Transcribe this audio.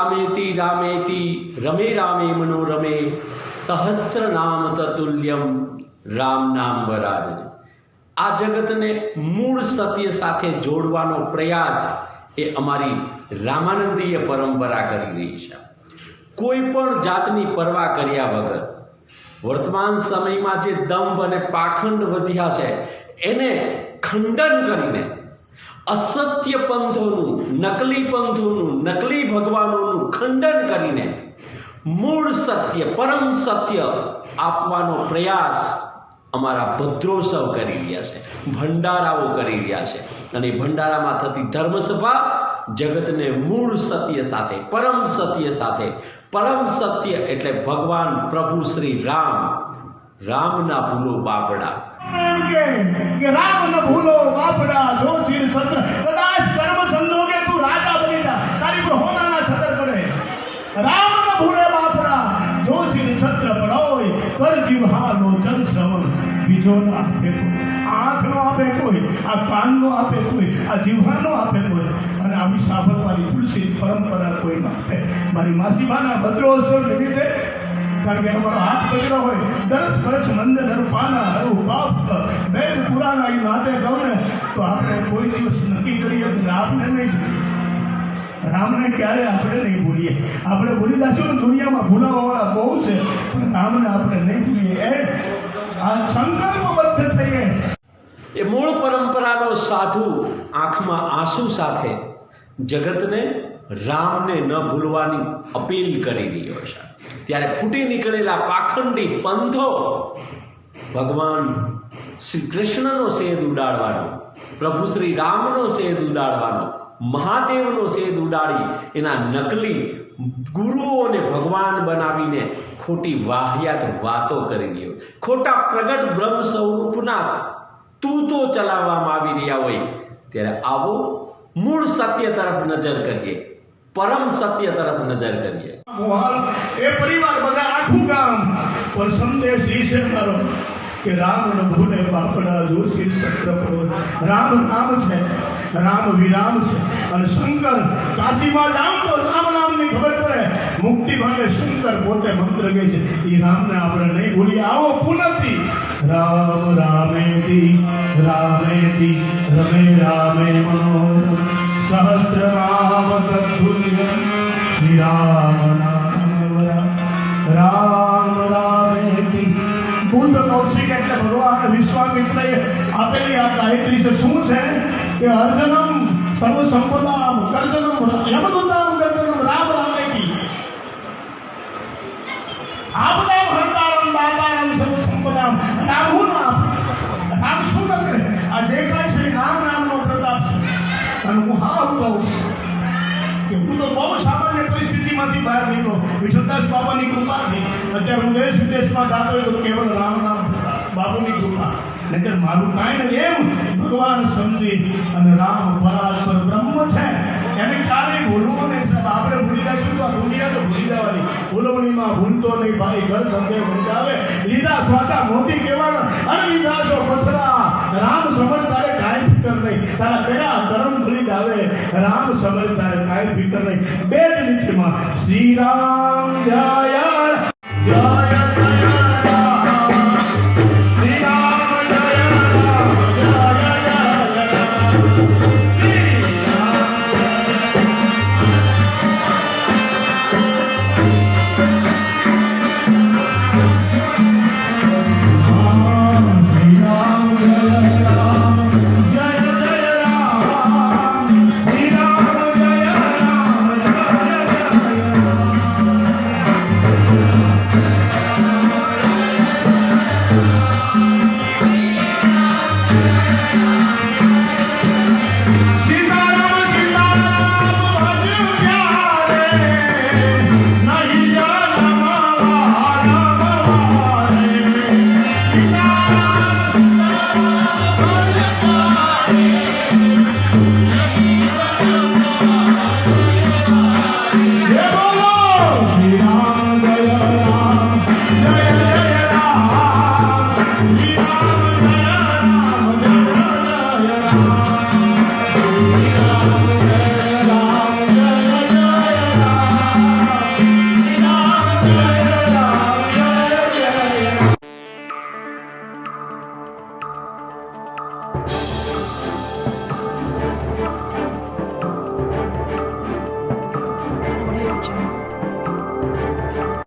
રામેતિ રામેતિ રમે રામે મનોરમે સહસ્ર નામ તતુલ્યમ રામ નામ વરાજ। આ જગતને મૂળ સત્ય સાથે જોડવાનો પ્રયાસ એ અમારી રામાનંદીય પરંપરા કરી રહી છે। કોઈ પણ જાતની પરવા કર્યા વગર વર્તમાન સમયમાં જે દંભ અને પાખંડ વધ્યા છે એને ખંડન કરીને અસત્ય પંથોનું, નકલી પંથોનું, નકલી ભગવાનોનું ખંડન કરીને મૂળ સત્ય, પરમ સત્ય આપવાનો પ્રયાસ અમારા ભદ્રોત્સવ કરી રહ્યા છે, ભંડારાઓ કરી રહ્યા છે। અને ભંડારામાં થતી ધર્મસભા જગતને મૂળ સત્ય સાથે, પરમ સત્ય સાથે, પરમ સત્ય એટલે ભગવાન પ્રભુ શ્રી રામ, રામના ભૂલો બાપડા કે રામ ન ભૂલો બાપડા જો શિર સત્ર કદાચ કર્મ સંજોગે તું રાજા બની જા તારી પર હોનાના છત્ર પડે। રામ ન ભૂલે બાપડા જો શિર સત્ર પડોય કર જીવહાનો જન શ્રવણ બીજો ન આપે કોઈ, આંખ નો આપે કોઈ, આ કાન નો આપે કોઈ, આ જીવહાનો આપે કોઈ, અને આવી સાંભળવાની તુલસી પરંપરા કોઈ ન આપે। મારી માસીમાના ભદ્રોત્સવ નિમિત્તે કારણ કે અમારો હાથ પકડ્યો હોય દરસ ખર્ચ મંદ ધર પાના હરું બાપ વેદ પુરાણ અહીં નાતે કહું ને તો આપણે કોઈ દિવસ નક્કી કરીએ કે રામને નહીં, રામને ક્યારે આપણે નહીં ભૂલીએ। આપણે ભૂલી જશું ને દુનિયામાં ભૂલાવાવાળા બહુ છે પણ રામને આપણે નહીં ભૂલીએ, આ સંકલ્પબદ્ધ થઈએ। એ મૂળ પરંપરાનો સાધુ આંખમાં આંસુ સાથે જગતને રામને ન ભૂલવાની અપીલ કરી રહ્યો છે। ત્યારે ફૂટી નીકળેલા પાખંડી પંથો ભગવાન શ્રી કૃષ્ણનો સેદ ઉડાડવાનો, પ્રભુ શ્રી રામનો સેદ ઉડાડવાનો, મહાદેવનો સેદ ઉડાડી એના નકલી ગુરુઓને ભગવાન બનાવીને ખોટી વાહિયાત વાતો કરી રહ્યો, ખોટા પ્રગટ બ્રહ્મ સ્વરૂપના તૂતો ચલાવવામાં આવી રહ્યા હોય ત્યારે આવો મૂળ સત્ય તરફ નજર કરીએ, પરમ સત્ય તરફ નજર કરીએ। એ પરિવાર બધા આખું ગામ પણ સંદેશ ઈ છે મારો કે રામ ન ભૂલે બાપડા જો શિર સત્ર પડો। રામ નામ છે, રામ વિરામ છે, અને શંકર કાશીમાં જાવ તો રામ નામની ખબર પડે, મુક્તિ માટે શંકર પોતે મંત્ર કહે છે, એ રામને આપણે નહીં ભૂલીએ। આવો પુનઃથી રામ રામેતિ રામેતિ રમે રામે મનોરમ સહસ્ર નામ તતુલ્યમ શ્રી રામ રામ રામેતિ। બુદ્ધ કૌશિક એટલે ભગવાન વિશ્વામિત્રએ આપેલી આ ગાયત્રી છે શું છે કે અર્જનમ સર્વ સંપદામ કર્જનમ યમદૂતામ કર્જનમ રામ રામેતિ આપદામ હરતારમ દાતારમ સર્વ સંપદામ। રામ હું નામ, રામ શું ન કરે, આ જે કાંઈ છે રામ નામનો પ્રતાપ છે। અને હું હા કહું કે હું તો બહુ સામાન્ય પરિસ્થિતિમાંથી બહાર નીકળો, વિઠ્ઠલદાસ બાબાની કૃપાથી અત્યારે હું દેશ વિદેશમાં જતો હોય તો કેવળ રામ નામ બાપુની કૃપા, નહીતર મારું કાંઈ નહીં। એમ ભગવાન સમજી અને રામ પરાત્પર બ્રહ્મ છે એને ક્યારેય ભૂલવું નહીં સાહેબ। આપણે ભૂલી જઈશું તો આ દુનિયા તો ભૂલી જવાની, ભૂલવણીમાં ભૂલતો નહીં ભાઈ, ઘર ધંધે ભૂલાવે, લીધા શ્વાસા મોતી કહેવાના અને લીધા છો પથરા, રામ સમજ તારે કાંઈ ફિકર નહીં, તારા કયા કર્મ ભૂલી જાવે, રામ સમજ તારે કાંઈ ફિકર નહીં। બે જ મિનિટમાં શ્રી રામ જય જય જય